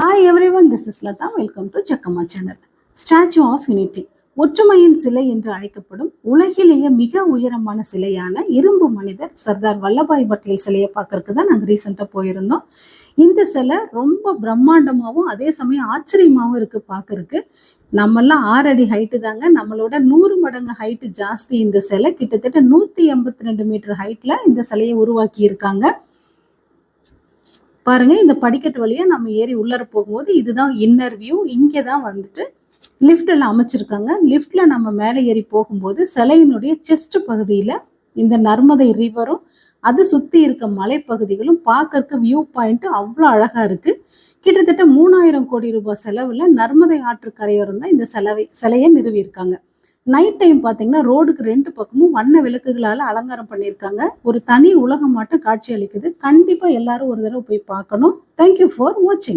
Hi everyone, this is Lata. Welcome to Chakama channel. Statue of Unity. ஒற்றுமையின் சிலை என்று அழைக்கப்படும் உலகிலேயே மிக உயரமான சிலையான இரும்பு மனிதர் சர்தார் வல்லபாய் பட்டேல் சிலையை பார்க்கறதுக்கு தான் நாங்கள் ரீசெண்டாக போயிருந்தோம். இந்த சிலை ரொம்ப பிரம்மாண்டமாகவும் அதே சமயம் ஆச்சரியமாகவும் இருக்கு பார்க்கறதுக்கு. நம்மெல்லாம் 6 அடி ஹைட்டு தாங்க, நம்மளோட 100 மடங்கு ஹைட்டு ஜாஸ்தி. இந்த சிலை கிட்டத்தட்ட 182 மீட்டர் ஹைட்ல இந்த சிலையை உருவாக்கி இருக்காங்க. பாருங்க, இந்த படிக்கட்டு வழியா நம்ம ஏறி உள்ளர போகும்போது இதுதான் இன்னர் வியூ. இங்கே தான் வந்துட்டு லிஃப்ட் எல்லாம் அமைச்சிருக்காங்க. லிஃப்ட்ல நம்ம மேலே ஏறி போகும்போது சிலையினுடைய செஸ்ட் பகுதியில இந்த நர்மதை ரிவரும் அது சுத்தி இருக்க மலைப்பகுதிகளும் பார்க்கறதுக்கு வியூ பாயிண்ட் அவ்வளோ அழகா இருக்கு. கிட்டத்தட்ட 3000 கோடி ரூபாய் செலவுல நர்மதை ஆற்று கரையோரம் தான் இந்த சிலையை நிறுவியிருக்காங்க. நைட் டைம் பார்த்தீங்கன்னா ரோடுக்கு 2 பக்கமும் வண்ண விளக்குகளால் அலங்காரம் பண்ணியிருக்காங்க. ஒரு தனி உலகம் மட்டும் காட்சி அளிக்குது. கண்டிப்பா எல்லாரும் ஒரு தடவை போய் பார்க்கணும். தேங்க்யூ ஃபார் வாட்சிங்.